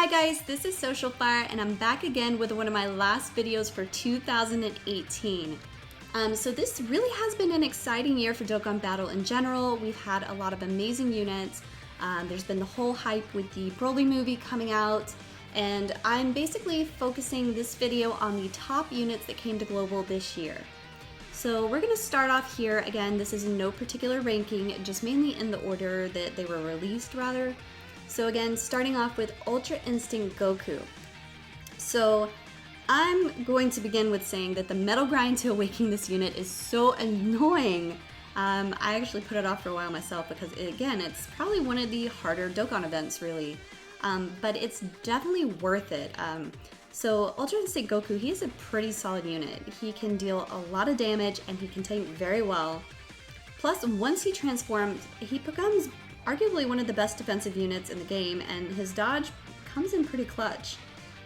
Hi guys, this is Social Fire and I'm back again with one of my last videos for 2018. So this really has been an exciting year for Dokkan Battle in general. We've had a lot of amazing units. There's been the whole hype with the Broly movie coming out, and I'm basically focusing this video on the top units that came to Global this year. So we're going to start off here. Again, this is in no particular ranking, just mainly in the order that they were released rather. So again, starting off with Ultra Instinct Goku. So I'm going to begin with saying that the metal grind to awaken this unit is so annoying. I actually put it off for a while myself because, again, it's probably one of the harder Dokkan events, really. But it's definitely worth it. So Ultra Instinct Goku, he is a pretty solid unit. He can deal a lot of damage and he can tank very well. Plus, once he transforms, he becomes arguably one of the best defensive units in the game, and his dodge comes in pretty clutch.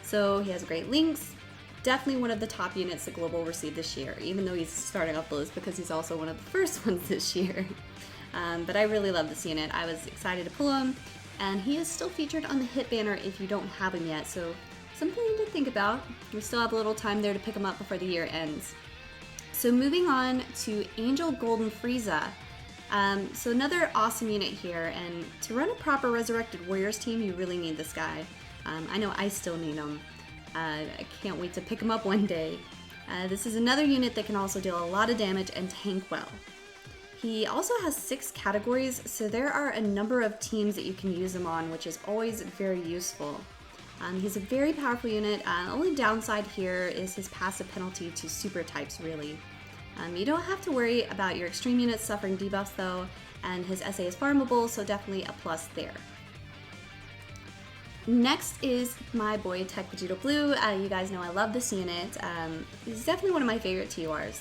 So he has great links. Definitely one of the top units that Global received this year, even though he's starting off the list because he's also one of the first ones this year. But I really love this unit. I was excited to pull him, and he is still featured on the hit banner if you don't have him yet, so something to think about. We still have a little time there to pick him up before the year ends. So moving on to Angel Golden Frieza. So another awesome unit here, and to run a proper Resurrected Warriors team, you really need this guy. I know I still need him. I can't wait to pick him up one day. This is another unit that can also deal a lot of damage and tank well. He also has 6 categories, so there are a number of teams that you can use him on, which is always very useful. He's a very powerful unit. Only downside here is his passive penalty to super types, really. You don't have to worry about your extreme units suffering debuffs though, and his SA is farmable, so definitely a plus there. Next is my boy Typhloshinobi Blue. You guys know I love this unit. He's definitely one of my favorite TURs.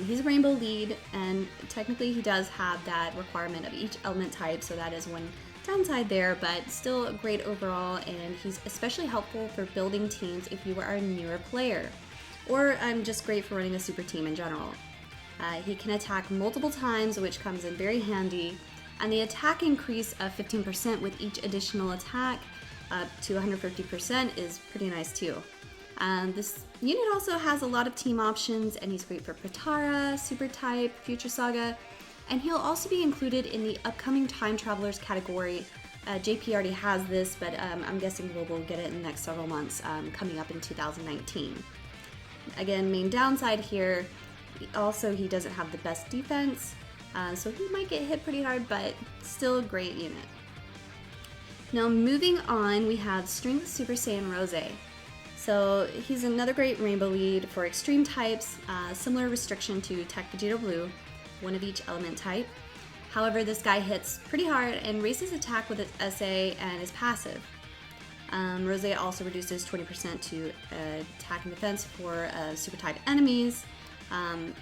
He's a rainbow lead, and technically he does have that requirement of each element type, so that is one downside there, but still great overall, and he's especially helpful for building teams if you are a newer player. Or just great for running a super team in general. He can attack multiple times, which comes in very handy, and the attack increase of 15% with each additional attack up to 150% is pretty nice too. This unit also has a lot of team options, and he's great for Potara, Super Type, Future Saga, and he'll also be included in the upcoming Time Travelers category. JP already has this, but I'm guessing we'll get it in the next several months, coming up in 2019. Again, main downside here, also he doesn't have the best defense, so he might get hit pretty hard, but still a great unit. Now moving on, we have Strength Super Saiyan Rose. So he's another great rainbow lead for extreme types, similar restriction to Typhloshinobi Blue, one of each element type. However, this guy hits pretty hard and raises attack with its SA and is passive. Rose also reduces 20% to attack and defense for super type enemies.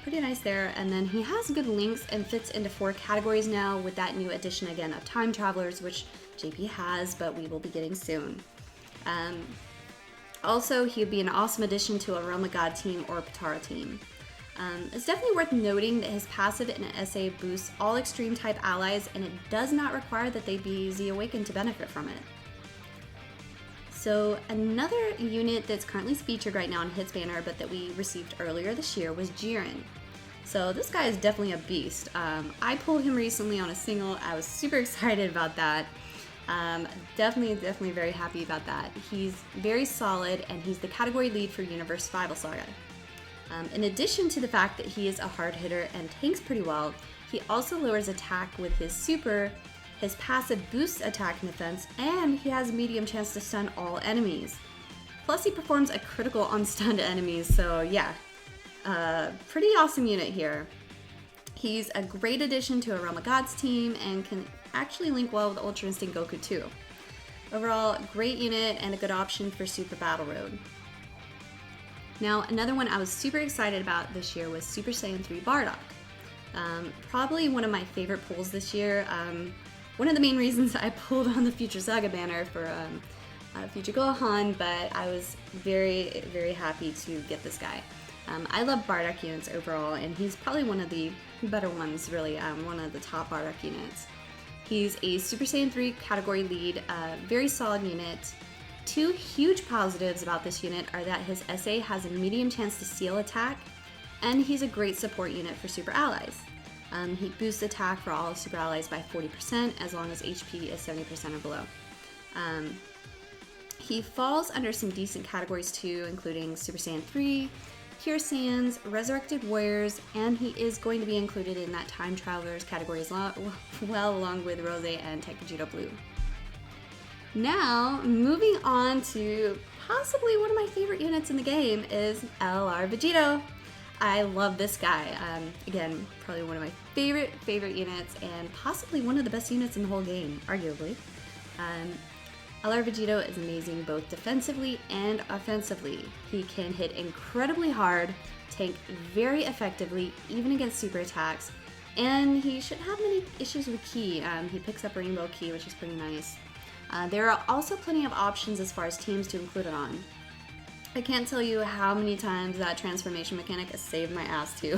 Pretty nice there. And then he has good links and fits into 4 categories now with that new addition again of Time Travelers, which JP has, but we will be getting soon. Also, he would be an awesome addition to a Realm of God team or a Potara team. It's definitely worth noting that his passive and SA boosts all extreme type allies, and it does not require that they be Z Awakened to benefit from it. So another unit that's currently featured right now on Hits Banner, but that we received earlier this year, was Jiren. So this guy is definitely a beast. I pulled him recently on a single. I was super excited about that. Definitely very happy about that. He's very solid, and he's the category lead for Universe Survival Saga. In addition to the fact that he is a hard hitter and tanks pretty well, he also lowers attack with his super. His passive boosts attack and defense, and he has a medium chance to stun all enemies. Plus, he performs a critical on stunned enemies, so yeah, pretty awesome unit here. He's a great addition to a Realm of Gods team and can actually link well with Ultra Instinct Goku too. Overall, great unit and a good option for Super Battle Road. Now, another one I was super excited about this year was Super Saiyan 3 Bardock. Probably one of my favorite pulls this year. One of the main reasons I pulled on the Future Saga banner for Future Gohan, but I was very, very happy to get this guy. I love Bardock units overall, and he's probably one of the better ones, really, one of the top Bardock units. He's a Super Saiyan 3 category lead, very solid unit. Two huge positives about this unit are that his SA has a medium chance to seal attack, and he's a great support unit for super allies. He boosts attack for all super allies by 40% as long as HP is 70% or below. He falls under some decent categories too, including Super Saiyan 3, Pure Saiyans, Resurrected Warriors, and he is going to be included in that Time Travelers category as well, along with Rose and Type Vegeta Blue. Now, moving on to possibly one of my favorite units in the game is LR Vegeta. I love this guy. Again, probably one of my favorite units and possibly one of the best units in the whole game, arguably. LR Vegeta is amazing both defensively and offensively. He can hit incredibly hard, tank very effectively, even against super attacks, and he shouldn't have many issues with Ki. He picks up Rainbow Ki, which is pretty nice. There are also plenty of options as far as teams to include it on. I can't tell you how many times that transformation mechanic has saved my ass too.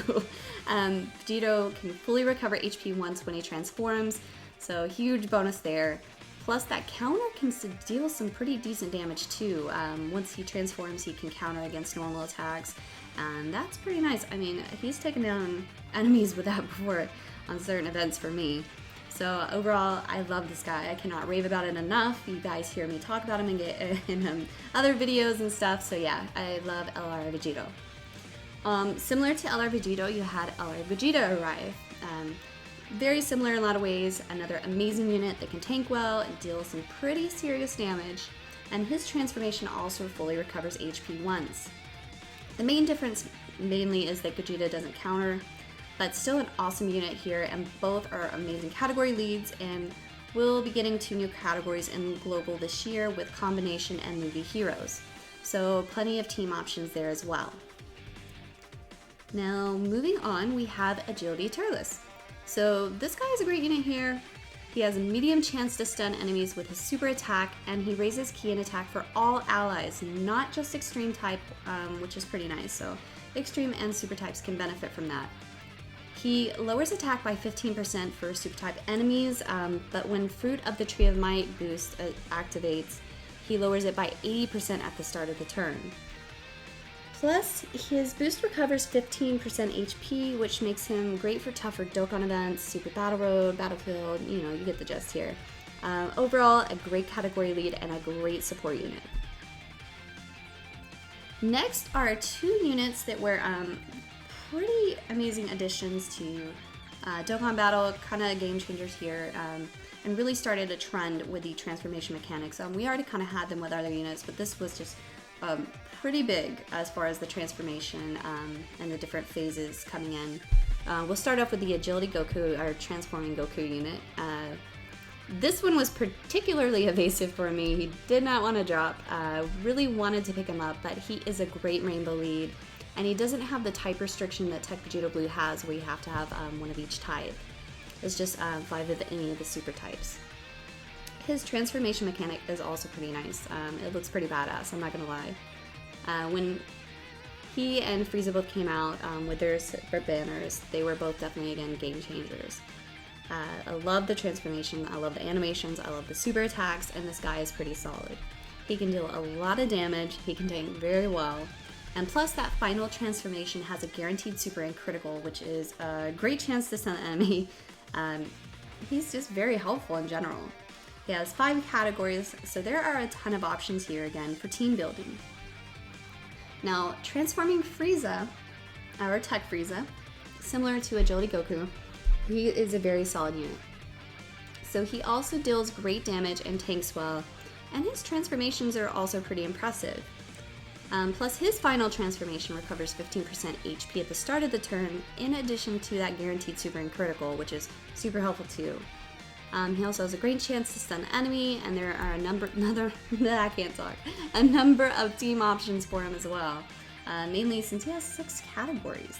Vegeta can fully recover HP once when he transforms, so huge bonus there. Plus that counter can deal some pretty decent damage too. Once he transforms, he can counter against normal attacks, and that's pretty nice. I mean, he's taken down enemies with that before on certain events for me. So overall, I love this guy. I cannot rave about it enough. You guys hear me talk about him and get in other videos and stuff. So yeah, I love LR Vegeta. Similar to LR Vegeta, you had LR Vegeta arrive. Very similar in a lot of ways. Another amazing unit that can tank well and deal some pretty serious damage. And his transformation also fully recovers HP once. The main difference mainly is that Vegeta doesn't counter, but still an awesome unit here, and both are amazing category leads, and we'll be getting 2 new categories in Global this year with Combination and Movie Heroes. So plenty of team options there as well. Now moving on, we have Agility Turles. So this guy is a great unit here. He has a medium chance to stun enemies with his super attack, and he raises Ki and attack for all allies, not just extreme type, which is pretty nice. So extreme and super types can benefit from that. He lowers attack by 15% for super type enemies, but when Fruit of the Tree of Might boost activates, he lowers it by 80% at the start of the turn. Plus, his boost recovers 15% HP, which makes him great for tougher Dokkan events, Super Battle Road, Battlefield, you get the gist here. Overall, a great category lead and a great support unit. Next are 2 units that were pretty amazing additions to Dokkan Battle, kind of game changers here, and really started a trend with the transformation mechanics. We already kind of had them with other units, but this was just pretty big as far as the transformation and the different phases coming in. We'll start off with the Agility Goku, our transforming Goku unit. This one was particularly evasive for me. He did not want to drop. Really wanted to pick him up, but he is a great rainbow lead. And he doesn't have the type restriction that Type Vegeta Blue has, where you have to have one of each type. It's just 5 of any of the super types. His transformation mechanic is also pretty nice. It looks pretty badass, I'm not gonna lie. When he and Frieza both came out with their separate banners, they were both definitely, again, game changers. I love the transformation, I love the animations, I love the super attacks, and this guy is pretty solid. He can deal a lot of damage, he can tank very well. And plus that final transformation has a guaranteed super and critical, which is a great chance to stun the enemy. He's just very helpful in general. He has 5 categories, so there are a ton of options here again for team building. Now, transforming Frieza, our Tech Frieza, similar to Agility Goku, he is a very solid unit. So he also deals great damage and tanks well, and his transformations are also pretty impressive. Plus his final transformation recovers 15% HP at the start of the turn, in addition to that guaranteed super and critical, which is super helpful too. He also has a great chance to stun the enemy, and there are a number of team options for him as well, mainly since he has 6 categories.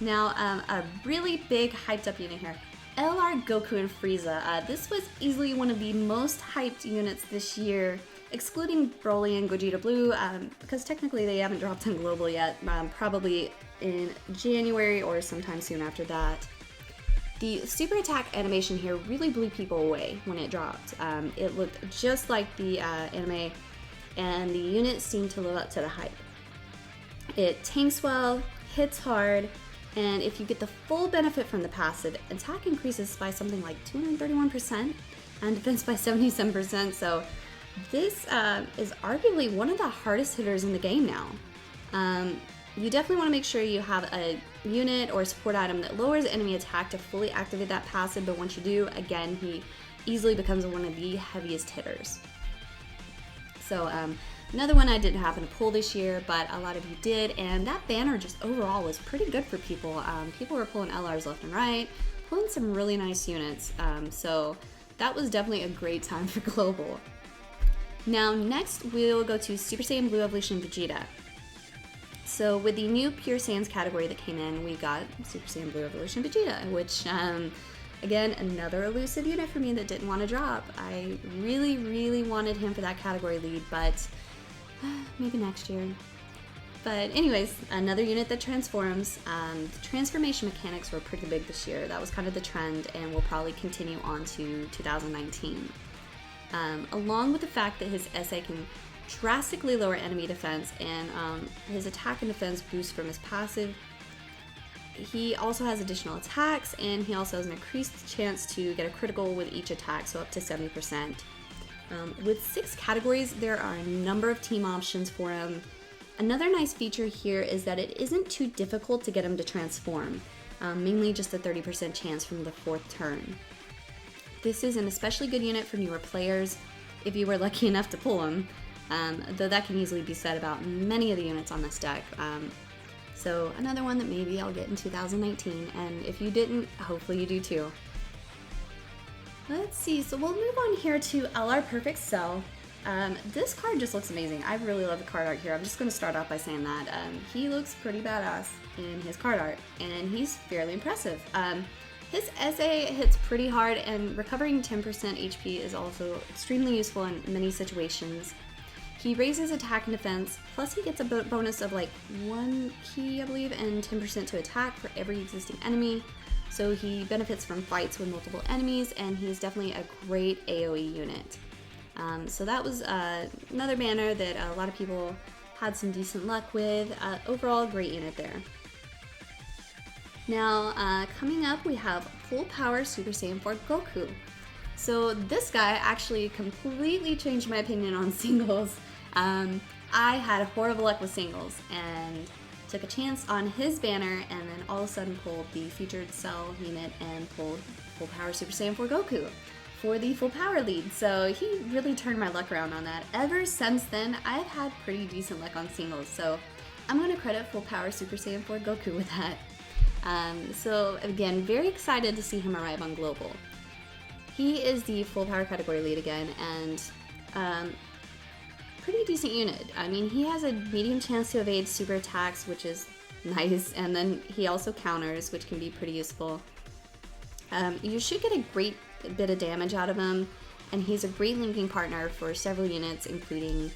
Now, a really big hyped up unit here, LR Goku and Frieza. This was easily one of the most hyped units this year, excluding Broly and Gogeta Blue, because technically they haven't dropped on Global yet, probably in January or sometime soon after that. The super attack animation here really blew people away when it dropped. It looked just like the anime, and the unit seemed to live up to the hype. It tanks well, hits hard, and if you get the full benefit from the passive, attack increases by something like 231% and defense by 77%, so this is arguably one of the hardest hitters in the game now. You definitely want to make sure you have a unit or a support item that lowers enemy attack to fully activate that passive, but once you do, again, he easily becomes one of the heaviest hitters. So another one I didn't happen to pull this year, but a lot of you did, and that banner just overall was pretty good for people. People were pulling LRs left and right, pulling some really nice units, so that was definitely a great time for Global. Now next we'll go to Super Saiyan Blue Evolution Vegeta. So with the new Pure Saiyans category that came in, we got Super Saiyan Blue Evolution Vegeta, which again, another elusive unit for me that didn't want to drop. I really wanted him for that category lead, but maybe next year. But anyways, another unit that transforms. The transformation mechanics were pretty big this year. That was kind of the trend and will probably continue on to 2019. Along with the fact that his SA can drastically lower enemy defense and his attack and defense boost from his passive. He also has additional attacks, and he also has an increased chance to get a critical with each attack, so up to 70%. With 6 categories, there are a number of team options for him. Another nice feature here is that it isn't too difficult to get him to transform, mainly just a 30% chance from the 4th turn. This is an especially good unit for newer players, if you were lucky enough to pull him, though that can easily be said about many of the units on this deck. So another one that maybe I'll get in 2019, and if you didn't, hopefully you do too. Let's see, so we'll move on here to LR Perfect Cell. This card just looks amazing. I really love the card art here. I'm just going to start off by saying that. He looks pretty badass in his card art, and he's fairly impressive. His SA hits pretty hard, and recovering 10% HP is also extremely useful in many situations. He raises attack and defense, plus he gets a bonus of like 1 key, I believe, and 10% to attack for every existing enemy. So he benefits from fights with multiple enemies, and he's definitely a great AoE unit. So that was another banner that a lot of people had some decent luck with. Overall, great unit there. Now, coming up, we have Full Power Super Saiyan 4 Goku. So this guy actually completely changed my opinion on singles. I had horrible luck with singles and took a chance on his banner, and then all of a sudden pulled the featured Cell unit and pulled Full Power Super Saiyan 4 Goku for the full power lead. So he really turned my luck around on that. Ever since then, I've had pretty decent luck on singles, so I'm going to credit Full Power Super Saiyan 4 Goku with that. So again, very excited to see him arrive on Global. He is the full power category lead again, and pretty decent unit. I mean, he has a medium chance to evade super attacks, which is nice, and then he also counters, which can be pretty useful. You should get a great bit of damage out of him, and he's a great linking partner for several units, including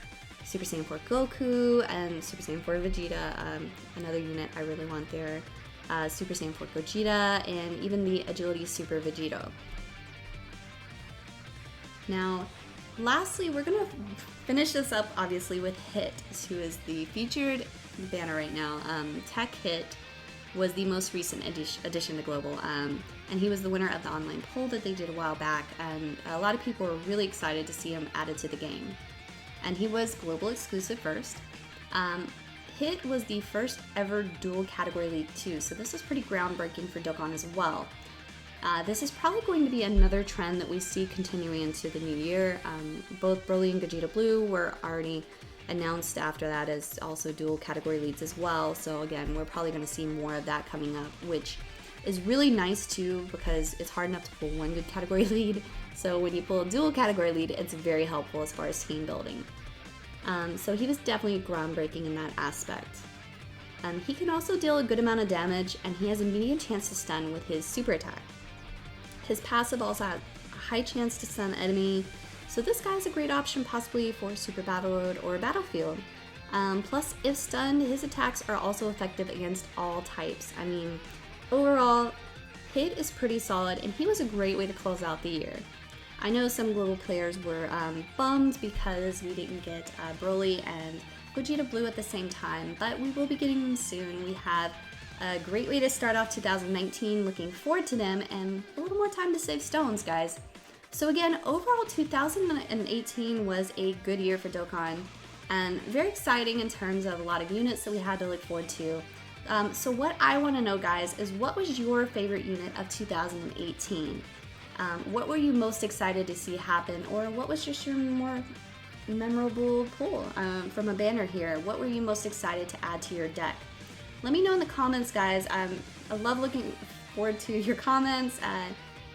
Super Saiyan 4 Goku and Super Saiyan 4 Vegeta, another unit I really want there, Super Saiyan 4 Gogeta, and even the Agility Super Vegito. Now, lastly, we're going to finish this up, obviously, with Hit, who is the featured banner right now. Tech Hit was the most recent addition to Global, and he was the winner of the online poll that they did a while back, and a lot of people were really excited to see him added to the game. And he was Global exclusive first. Hit was the first ever dual category league too, so this is pretty groundbreaking for Dokkan as well. This is probably going to be another trend that we see continuing into the new year. Both Broly and Gogeta Blue were already announced after that as also dual category leads as well, so again, we're probably going to see more of that coming up, which is really nice too, because it's hard enough to pull one good category lead, so when you pull a dual category lead, it's very helpful as far as team building. So he was definitely groundbreaking in that aspect. He can also deal a good amount of damage, and he has a medium chance to stun with his super attack. His passive also has a high chance to stun enemy, so this guy's a great option possibly for Super Battle Road or Battlefield. Plus, if stunned, his attacks are also effective against all types. I mean, overall, hit is pretty solid, and he was a great way to close out the year. I know some global players were bummed because we didn't get Broly and Vegeta Blue at the same time, but we will be getting them soon. We have a great way to start off 2019, looking forward to them, and a little more time to save stones, guys. So again, overall 2018 was a good year for Dokkan, and very exciting in terms of a lot of units that we had to look forward to. So what I want to know, guys, is what was your favorite unit of 2018? What were you most excited to see happen, or what was just your more memorable pull from a banner here? What were you most excited to add to your deck? Let me know in the comments, guys. I love looking forward to your comments.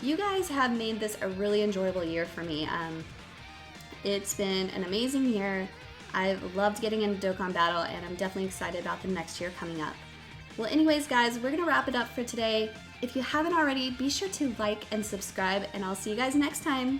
You guys have made this a really enjoyable year for me. It's been an amazing year. I've loved getting into Dokkan Battle, and I'm definitely excited about the next year coming up. Well, anyways, guys, we're gonna wrap it up for today. If you haven't already, be sure to like and subscribe, and I'll see you guys next time.